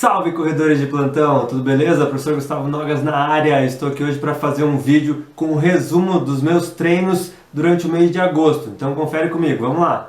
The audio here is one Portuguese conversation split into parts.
Salve corredores de plantão, tudo beleza? Professor Gustavo Nogas na área. Estou aqui hoje para fazer um vídeo com um resumo dos meus treinos durante o mês de agosto. Então confere comigo, vamos lá!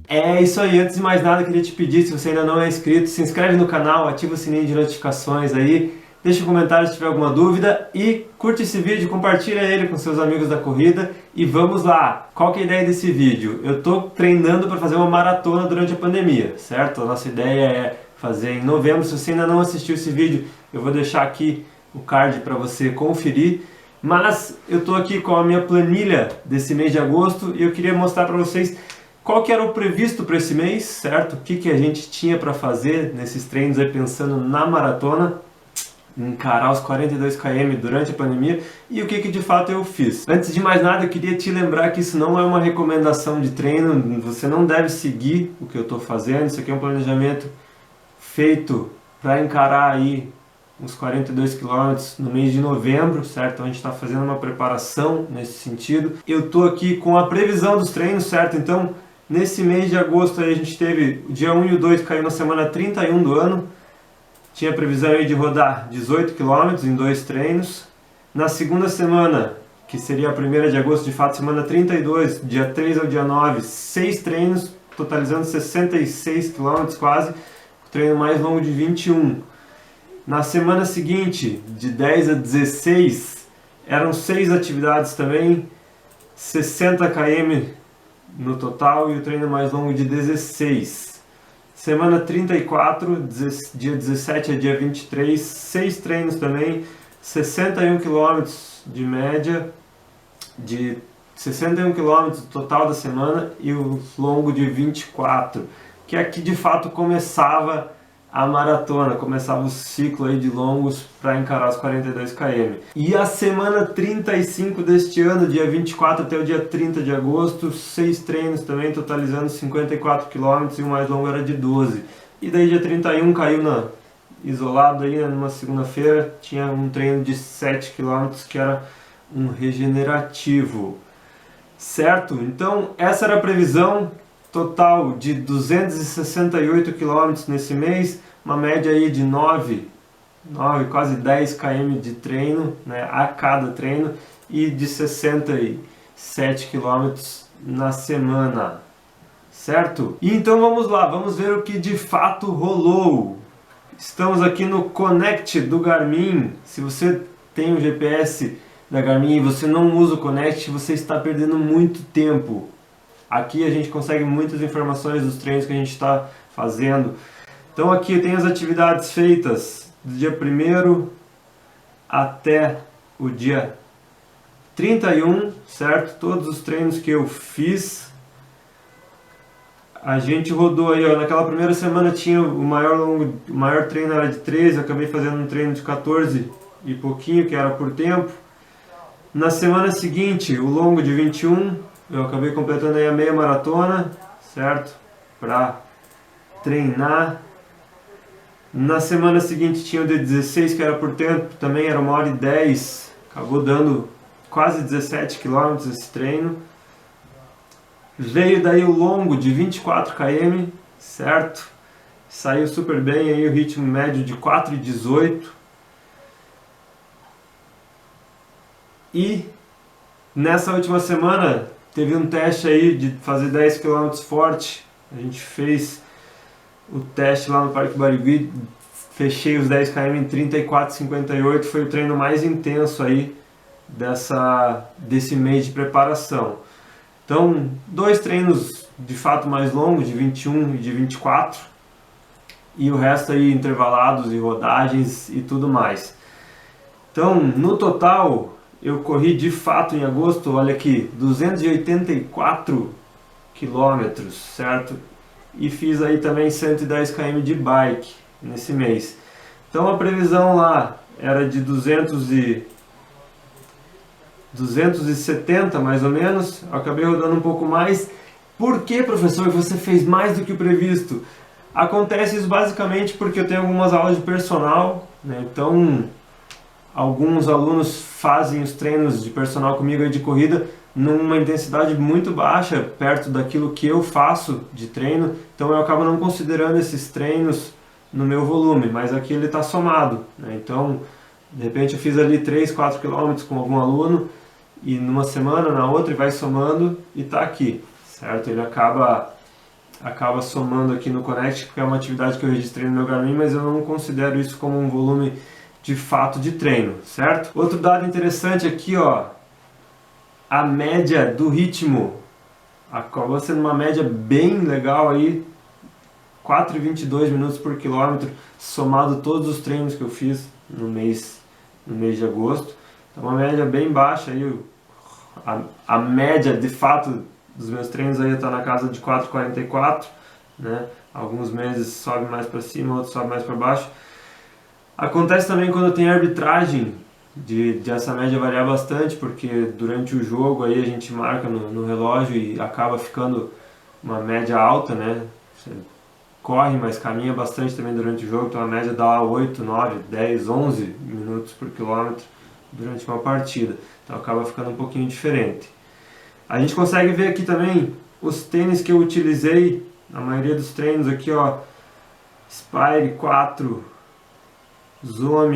É isso aí, antes de mais nada eu queria te pedir, se você ainda não é inscrito, se inscreve no canal, ativa o sininho de notificações aí, deixa um comentário se tiver alguma dúvida e curte esse vídeo, compartilha ele com seus amigos da corrida e vamos lá! Qual que é a ideia desse vídeo? Eu estou treinando para fazer uma maratona durante a pandemia, certo? A nossa ideia é fazer em novembro. Se você ainda não assistiu esse vídeo, eu vou deixar aqui o card para você conferir. Mas eu estou aqui com a minha planilha desse mês de agosto e eu queria mostrar para vocês qual que era o previsto para esse mês, certo? O que a gente tinha para fazer nesses treinos aí pensando na maratona, encarar os 42 km durante a pandemia e o que de fato eu fiz. Antes de mais nada, eu queria te lembrar que isso não é uma recomendação de treino, você não deve seguir o que eu estou fazendo, isso aqui é um planejamento feito para encarar aí uns 42 km no mês de novembro, certo? Então a gente está fazendo uma preparação nesse sentido. Eu estou aqui com a previsão dos treinos, certo? Então nesse mês de agosto aí a gente teve o dia 1 e o 2 caiu na semana 31 do ano. Tinha previsão aí de rodar 18 km em 2 treinos. Na segunda semana, que seria a primeira de agosto, de fato, semana 32, dia 3 ao dia 9, 6 treinos, totalizando 66 km quase, o treino mais longo de 21. Na semana seguinte, de 10 a 16, eram 6 atividades também, 60 km no total e o treino mais longo de 16. Semana 34, dia 17 a dia 23, 6 treinos também, 61 km de média, de 61 km total da semana e o longo de 24, que aqui de fato começava a maratona, começava o ciclo aí de longos para encarar os 42 km. E a semana 35 deste ano, dia 24 até o dia 30 de agosto, 6 treinos também, totalizando 54 km e o mais longo era de 12. E daí dia 31 caiu isolado aí, numa segunda-feira, tinha um treino de 7 km que era um regenerativo. Certo? Então essa era a previsão. Total de 268 km nesse mês, uma média aí de 9 quase 10 km de treino, né, a cada treino e de 67 km na semana, certo? E então vamos lá, vamos ver o que de fato rolou. Estamos aqui no Connect do Garmin. Se você tem o GPS da Garmin e você não usa o Connect, você está perdendo muito tempo. Aqui a gente consegue muitas informações dos treinos que a gente está fazendo. Então aqui tem as atividades feitas do dia 1º até o dia 31, certo? Todos os treinos que eu fiz. A gente rodou aí, ó, naquela primeira semana tinha o maior treino era de 13, eu acabei fazendo um treino de 14 e pouquinho, que era por tempo. Na semana seguinte, o longo de 21, eu acabei completando aí a meia maratona, certo? Para treinar. Na semana seguinte tinha o de 16, que era por tempo, também era 1h10. Acabou dando quase 17 km esse treino. Veio daí o longo de 24 km, certo? Saiu super bem aí o ritmo médio de 4:18. E nessa última semana teve um teste aí de fazer 10 km forte. A gente fez o teste lá no Parque Barigui, fechei os 10 km em 34:58, foi o treino mais intenso aí desse mês de preparação. Então, 2 treinos de fato mais longos, de 21 e de 24, e o resto aí intervalados e rodagens e tudo mais. Então, no total, eu corri de fato em agosto, olha aqui, 284 quilômetros, certo? E fiz aí também 110 km de bike nesse mês. Então a previsão lá era de 270 mais ou menos, eu acabei rodando um pouco mais. Por que, professor, você fez mais do que o previsto? Acontece isso basicamente porque eu tenho algumas aulas de personal, né? Então alguns alunos fazem os treinos de personal comigo aí de corrida numa intensidade muito baixa, perto daquilo que eu faço de treino, então eu acabo não considerando esses treinos no meu volume, mas aqui ele está somado, né? Então, de repente eu fiz ali 3, 4 quilômetros com algum aluno, e numa semana, na outra, e vai somando e está aqui, certo? Ele acaba somando aqui no Connect, que é uma atividade que eu registrei no meu Garmin, mas eu não considero isso como um volume de fato de treino, certo? Outro dado interessante aqui, ó, a média do ritmo, acabou sendo uma média bem legal aí, 4,22 minutos por quilômetro, somado todos os treinos que eu fiz no mês de agosto. Então uma média bem baixa aí, a média de fato dos meus treinos aí está na casa de 4,44, né? Alguns meses sobe mais para cima, outros sobe mais para baixo. Acontece também quando tem arbitragem de essa média variar bastante, porque durante o jogo aí a gente marca no relógio e acaba ficando uma média alta, né? Você corre, mas caminha bastante também durante o jogo, então a média dá 8, 9, 10, 11 minutos por quilômetro durante uma partida, então acaba ficando um pouquinho diferente. A gente consegue ver aqui também os tênis que eu utilizei na maioria dos treinos aqui, ó, Spire 4, Zoom,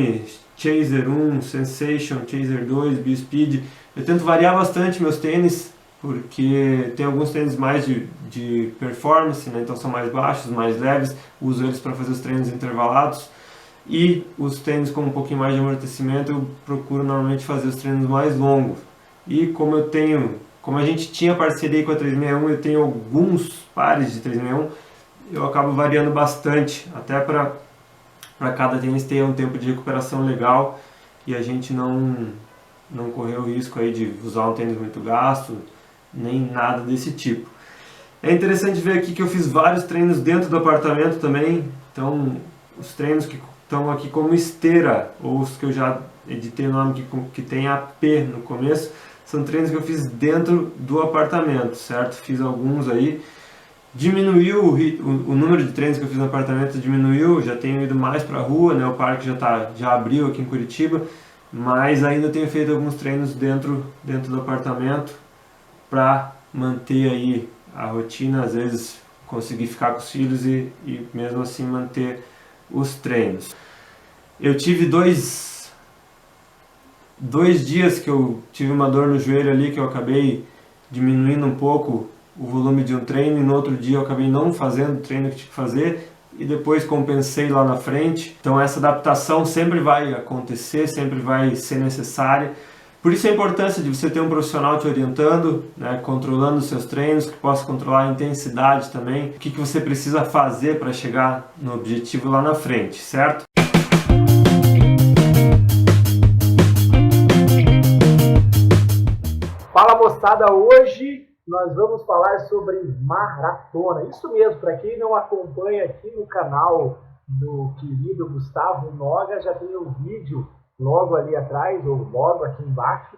Chaser 1, Sensation, Chaser 2, B-Speed. Eu tento variar bastante meus tênis, porque tem alguns tênis mais de performance, né? Então são mais baixos, mais leves, uso eles para fazer os treinos intervalados. E os tênis com um pouquinho mais de amortecimento, eu procuro normalmente fazer os treinos mais longos. E como a gente tinha parceria com a 361, eu tenho alguns pares de 361, eu acabo variando bastante, até para cada tênis ter um tempo de recuperação legal e a gente não correr o risco aí de usar um tênis muito gasto, nem nada desse tipo. É interessante ver aqui que eu fiz vários treinos dentro do apartamento também, então os treinos que estão aqui como esteira, ou os que eu já editei o nome que tem AP no começo, são treinos que eu fiz dentro do apartamento, certo? Fiz alguns aí, diminuiu o número de treinos que eu fiz no apartamento, diminuiu, já tenho ido mais para a rua, né? O parque já abriu aqui em Curitiba, mas ainda tenho feito alguns treinos dentro do apartamento para manter aí a rotina, às vezes conseguir ficar com os filhos e mesmo assim manter os treinos. Eu tive dois dias que eu tive uma dor no joelho ali, que eu acabei diminuindo um pouco o volume de um treino, e no outro dia eu acabei não fazendo o treino que tinha que fazer e depois compensei lá na frente. Então essa adaptação sempre vai acontecer, sempre vai ser necessária. Por isso a importância de você ter um profissional te orientando, né, controlando os seus treinos, que possa controlar a intensidade também, o que você precisa fazer para chegar no objetivo lá na frente, certo? Fala moçada, hoje nós vamos falar sobre maratona. Isso mesmo, para quem não acompanha aqui no canal do querido Gustavo Noga, já tem um vídeo logo ali atrás, ou logo aqui embaixo,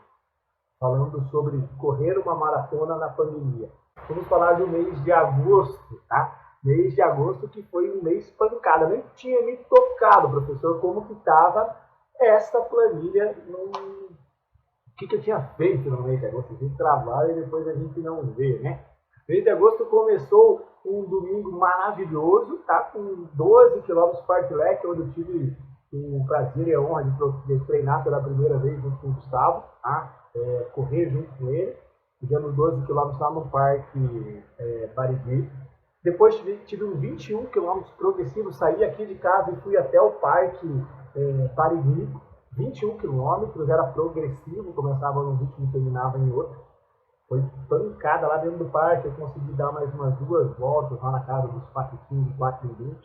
falando sobre correr uma maratona na pandemia. Vamos falar do mês de agosto, tá? Mês de agosto que foi um mês pancada. Nem tinha me tocado, professor, como que estava esta planilha o que eu tinha feito no mês de agosto. A gente trabalha e depois a gente não vê, né? O mês de agosto começou um domingo maravilhoso, tá? Com 12 km fartlek, onde eu tive o prazer e a honra de treinar pela primeira vez junto com o Gustavo, tá? Correr junto com ele. Fizemos 12 km lá no Parque Barigui. Depois tive um 21 km progressivo, saí aqui de casa e fui até o Parque Barigui. 21 quilômetros, era progressivo, começava num ritmo e terminava em outro. Foi pancada lá dentro do parque, eu consegui dar mais umas 2 voltas lá na casa dos 4h15, 4h20.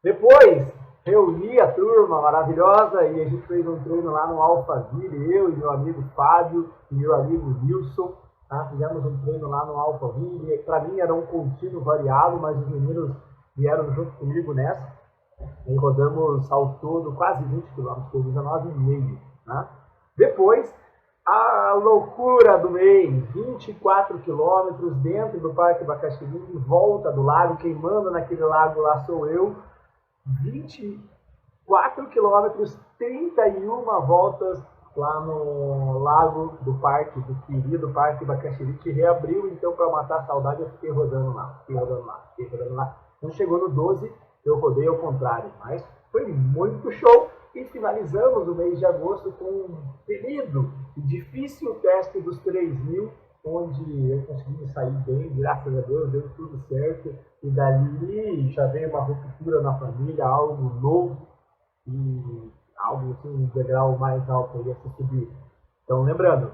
Depois, reuni a turma maravilhosa e a gente fez um treino lá no Alphaville, eu e meu amigo Fábio e meu amigo Wilson. Tá? Fizemos um treino lá no Alphaville, para mim era um contínuo variado, mas os meninos vieram junto comigo nessa. E rodamos ao todo quase 20 km, por 19,5. Né? Depois, a loucura do mês, 24 km dentro do Parque Bacaxiri, em volta do lago, queimando naquele lago lá sou eu, 24 km, 31 voltas lá no lago do parque, do querido Parque Bacaxiri, que reabriu, então, para matar a saudade, eu fiquei rodando lá. Quando chegou no 12, eu rodei ao contrário, mas foi muito show. E finalizamos o mês de agosto com um temido e difícil teste dos 3.000, onde eu consegui sair bem, graças a Deus, deu tudo certo. E dali já veio uma ruptura na família, algo novo e algo assim, um degrau mais alto aí a se subir. Então, lembrando,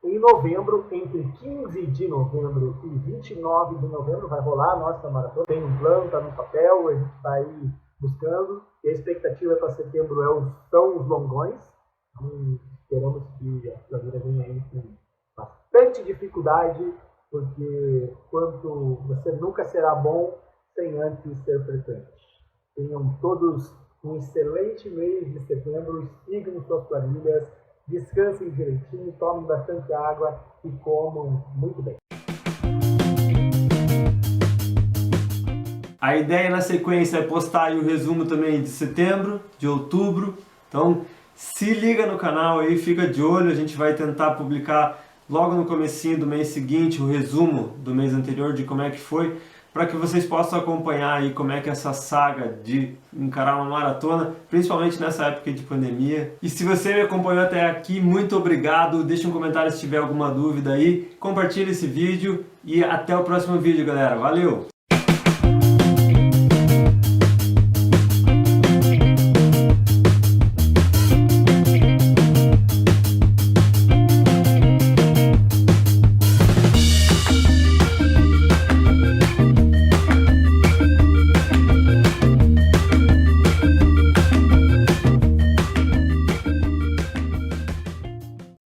em novembro, entre 15 de novembro e 29 de novembro, vai rolar a nossa maratona. Tem um plano, está no papel, a gente está aí buscando. E a expectativa para setembro são os longões. Então, esperamos que a Flameira venha aí com bastante dificuldade, porque quanto você nunca será bom sem antes ser frequente. Tenham todos um excelente mês de setembro, sigam suas planilhas, descansem direitinho, tomem bastante água e comam muito bem. A ideia na sequência é postar aí o resumo também de setembro, de outubro. Então se liga no canal aí, fica de olho, a gente vai tentar publicar logo no comecinho do mês seguinte o resumo do mês anterior de como é que foi, para que vocês possam acompanhar aí como é que é essa saga de encarar uma maratona, principalmente nessa época de pandemia. E se você me acompanhou até aqui, muito obrigado, deixa um comentário se tiver alguma dúvida aí, compartilha esse vídeo e até o próximo vídeo, galera. Valeu!